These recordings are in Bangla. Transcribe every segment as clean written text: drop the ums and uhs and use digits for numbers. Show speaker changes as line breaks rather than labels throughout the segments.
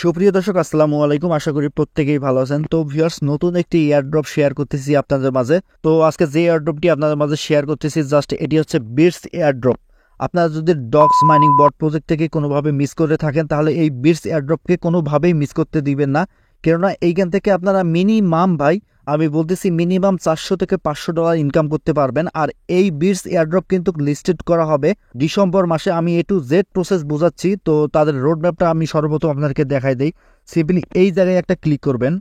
সুপ্রিয় দর্শক আসসালামু আলাইকুম। আশা করি প্রত্যেকেই ভালো আছেন। তো ভিউয়ার্স, নতুন একটি এয়ারড্রপ শেয়ার করতেছি আপনাদের মাঝে। তো আজকে যে এয়ারড্রপটি আপনাদের মাঝে শেয়ার করতেছি জাস্ট এটি হচ্ছে বিটস এয়ারড্রপ। আপনারা যদি ডক্স মাইনিং বট প্রজেক্ট থেকে কোনোভাবে মিস করে থাকেন তাহলে এই বিটস এয়ারড্রপকে কোনোভাবেই মিস করতে দিবেন না। কেননা এইখান থেকে আপনারা মিনিমাম আমি বলতেছি মিনিমাম $400 থেকে $500 ইনকাম করতে পারবেন। আর এই বিটস এয়ারড্রপ কিন্তু লিস্টেড করা হবে ডিসেম্বর মাসে। আমি A to Z প্রসেস বোঝাচ্ছি, তো তাদের রোড ম্যাপটা আমি সর্বপ্রথম আপনাদেরকে দেখাই দেই। সিম্পলি এই জায়গায় একটা ক্লিক করবেন।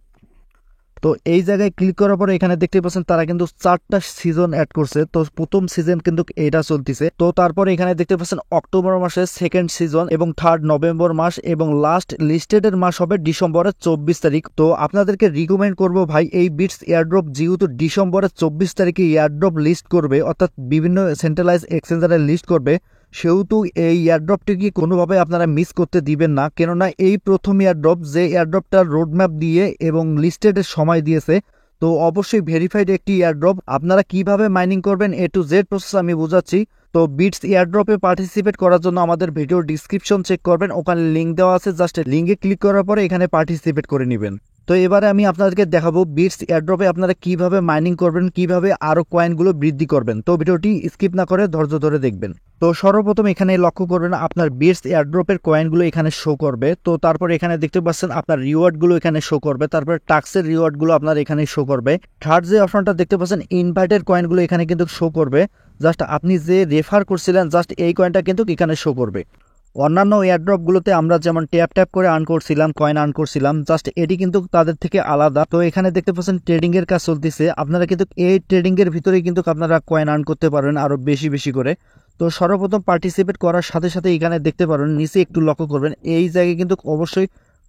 তো এই জায়গায় ক্লিক করার পরে এখানে দেখতে পাচ্ছেন তারা কিন্তু 4টা সিজন অ্যাড করছে। তো প্রথম সিজন কিন্তু এটা চলতেছে। তো তারপরে এখানে দেখতে পাচ্ছেন অক্টোবর মাসে সেকেন্ড সিজন এবং থার্ড নভেম্বর মাস এবং লাস্ট লিস্টেডের মাস হবে ডিসেম্বরের 24 তারিখ। তো আপনাদেরকে রিকমেন্ড করব ভাই, এই বিটস এয়ারড্রপ যেহেতু ডিসেম্বরের 24 তারিখে এয়ারড্রপ লিস্ট করবে, অর্থাৎ বিভিন্ন সেন্ট্রালাইজ এক্সচেঞ্জারে লিস্ট করবে, সেহেতু এই এয়ারড্রপটিকে কোনোভাবে আপনারা মিস করতে দিবেন না। কেননা এই প্রথম এয়ারড্রপ, যে এয়ারড্রপটার রোডম্যাপ দিয়ে এবং লিস্টেডের সময় দিয়েছে, তো অবশ্যই ভেরিফাইড একটি এয়ারড্রপ। আপনারা কিভাবে মাইনিং করবেন A to Z প্রসেস আমি বোঝাচ্ছি। তো বিটস এয়ারড্রপে পার্টিসিপেট করার জন্য আমাদের ভিডিও ডিসক্রিপশন চেক করবেন, ওখানে লিঙ্ক দেওয়া আছে। জাস্ট লিঙ্কে ক্লিক করার পরে এখানে পার্টিসিপেট করে নেবেন। তো এবারে আমি আপনাদেরকে দেখাবো বিটস এয়ারড্রপে আপনারা কিভাবে মাইনিং করবেন, কিভাবে আরো কয়েনগুলো বৃদ্ধি করবেন। তো ভিডিওটি স্কিপ না করে ধৈর্য ধরে দেখবেন। তো সর্বপ্রথম এখানে লক্ষ্য করবেন আপনার বিটস এয়ারড্রপের কয়েনগুলো এখানে শো করবে। তো তারপর এখানে দেখতে পাচ্ছেন আপনার রিওয়ার্ডগুলো এখানে শো করবে। তারপর টাক্সের রিওয়ার্ডগুলো আপনার এখানে শো করবে। থার্ড যে অপশনটা দেখতে পাচ্ছেন ইনভাইটেড কয়েনগুলো এখানে কিন্তু শো করবে। জাস্ট আপনি যে রেফার করছিলেন জাস্ট এই কয়েনটা কিন্তু এখানে শো করবে। অন্যান্য এয়ারড্রপগুলোতে আমরা যেমন ট্যাপ ট্যাপ করে আর্ন করছিলাম, কয়েন আর্ন করছিলাম, জাস্ট এটি কিন্তু তাদের থেকে আলাদা। তো এখানে দেখতে পাচ্ছেন ট্রেডিং এর কাজ চলতেছে। আপনারা কিন্তু এই ট্রেডিং এর ভিতরেই কিন্তু আপনারা কয়েন আর্ন করতে পারবেন আরো বেশি বেশি করে। তো সর্বপ্রথম পার্টিসিপেট করার সাথে সাথে এখানে দেখতে পারবেন নিচে একটু লক্ষ্য করবেন, এই জায়গায় কিন্তু অবশ্যই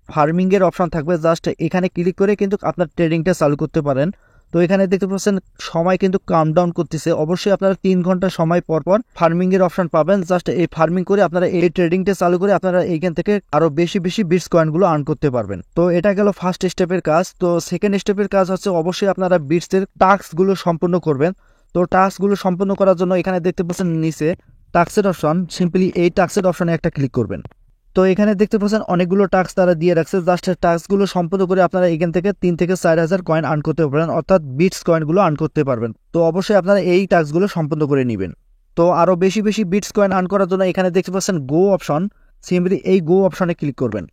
ফার্মিং এর অপশন থাকবে। জাস্ট এখানে ক্লিক করে কিন্তু আপনার ট্রেডিংটা চালু করতে পারেন। তো এখানে দেখতে পাচ্ছেন সময় কিন্তু কাউন্টডাউন করতেছে। অবশ্যই আপনারা 3 ঘন্টা সময় পর পর ফার্মিং এর অপশন পাবেন। জাস্ট এই ফার্মিং করে আপনারা এই ট্রেডিংটা চালু করে আপনারা এইখান থেকে আরো বেশি বেশি বিটস কয়েনগুলো আর্ন করতে পারবেন। তো এটা গেল ফার্স্ট স্টেপের কাজ। তো সেকেন্ড স্টেপের কাজ হচ্ছে অবশ্যই আপনারা বিটস এর টাস্ক গুলো সম্পূর্ণ করবেন। তো টাস্ক গুলো সম্পূর্ণ করার জন্য এখানে দেখতে পাচ্ছেন নিচে টাস্কের অপশন, সিম্পলি এই টাস্কের অপশনে একটা ক্লিক করবেন। তো এখানে দেখতে পাচ্ছেন অনেকগুলো টাস্ক তারা দিয়ে রাখছে। জাস্ট টাস্কগুলো সম্পূর্ণ করে আপনারা এখান থেকে 3 থেকে 4 হাজার কয়েন আর্ন করতে পারবেন, অর্থাৎ বিটস কয়েনগুলো আর্ন করতে পারবেন। তো অবশ্যই আপনারা এই টাস্কগুলো সম্পূর্ণ করে নেবেন। তো আরো বেশি বেশি বিটস কয়েন আর্ন করার জন্য এখানে দেখতে পাচ্ছেন গো অপশন, সিম্পলি এই গো অপশনে ক্লিক করবেন।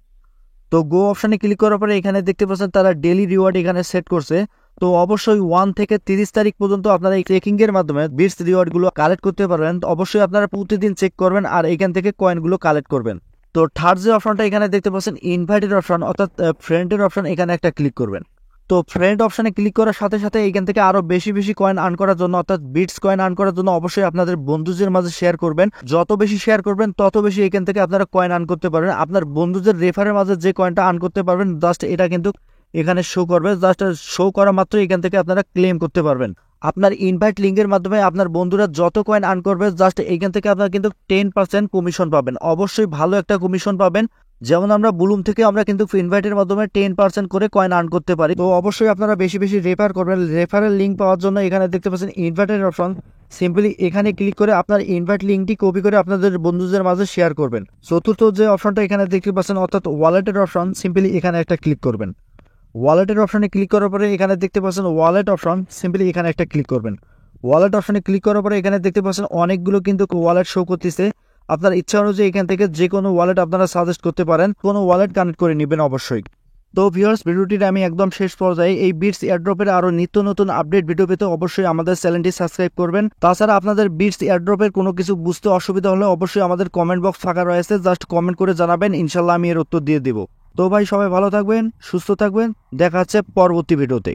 তো গো অপশনে ক্লিক করার পরে এখানে দেখতে পাচ্ছেন তারা ডেইলি রিওয়ার্ড এখানে সেট করছে। তো অবশ্যই 1 থেকে 30 তারিখ পর্যন্ত আপনারা এই ট্রেকিং এর মাধ্যমে বিটস রিওয়ার্ডগুলো কালেক্ট করতে পারবেন। অবশ্যই আপনারা প্রতিদিন চেক করবেন আর এখান থেকে কয়েনগুলো কালেক্ট করবেন। তো থার্ড যে অপশনটা এখানে দেখতে পাচ্ছেন ইনভাইটেড অপশন, অর্থাৎ ফ্রেন্ডের অপশন, এখানে একটা ক্লিক করবেন। তো ফ্রেন্ড অপশনে ক্লিক করার সাথে সাথে এখান থেকে আরো বেশি বেশি কয়েন আর্ন করার জন্য, অর্থাৎ বিটস কয়েন আর্ন করার জন্য অবশ্যই আপনাদের বন্ধুদের মাঝে শেয়ার করবেন। যত বেশি শেয়ার করবেন তত বেশি এখান থেকে আপনারা কয়েন আর্ন করতে পারবেন। আপনার বন্ধুদের রেফারের মাঝে যে কয়েনটা আর্ন করতে পারবেন জাস্ট এটা কিন্তু এখানে শো করবে। জাস্ট শো করা মাত্র এখান থেকে আপনারা ক্লেম করতে পারবেন। আপনার ইনভাইট লিঙ্কের মাধ্যমে আপনার বন্ধুরা যত কয়েন আর্ন করবে জাস্ট এইখান থেকে আপনারা কিন্তু 10% কমিশন পাবেন। অবশ্যই ভালো একটা কমিশন পাবেন। যেমন আমরা বুলুম থেকে আমরা কিন্তু ইনভাইটের মাধ্যমে 10% করে কয়েন আর্ন করতে পারি। তো অবশ্যই আপনারা বেশি বেশি রেফার করবেন। রেফারের লিঙ্ক পাওয়ার জন্য এখানে দেখতে পাচ্ছেন ইনভাইটের অপশন, সিম্পলি এখানে ক্লিক করে আপনার ইনভাইট লিঙ্কটি কপি করে আপনাদের বন্ধুদের মাঝে শেয়ার করবেন। চতুর্থ যে অপশনটা এখানে দেখতে পাচ্ছেন অর্থাৎ ওয়ালেটের অপশন, সিম্পলি এখানে একটা ক্লিক করবেন। ওয়ালেটের অপশনে ক্লিক করার পরে এখানে দেখতে পাচ্ছেন ওয়ালেট অপশন, সিম্পলি এখানে একটা ক্লিক করবেন। ওয়ালেট অপশনে ক্লিক করার পরে এখানে দেখতে পাচ্ছেন অনেকগুলো কিন্তু ওয়ালেট শো করতেছে। আপনার ইচ্ছা অনুযায়ী এখান থেকে যে কোনো ওয়ালেট আপনারা সাজেস্ট করতে পারেন, কোনো ওয়ালেট কানেক্ট করে নেবেন অবশ্যই। তো ভিউয়ার্স, ভিডিওটির আমি একদম শেষ পর্যায়ে এই বিটস এয়ারড্রপের আরো নিত্য নতুন আপডেট ভিডিও পেতে অবশ্যই আমাদের চ্যানেলটি সাবস্ক্রাইব করবেন। তাছাড়া আপনাদের বিটস এয়ারড্রপের কোনো কিছু বুঝতে অসুবিধা হলে অবশ্যই আমাদের কমেন্ট বক্স ফাঁকা রয়েছে, জাস্ট কমেন্ট করে জানাবেন, ইনশাল্লাহ আমি এর উত্তর দিয়ে দেব। তো ভাই, সবাই ভালো থাকবেন, সুস্থ থাকবেন, দেখা হচ্ছে পরবর্তী ভিডিওতে।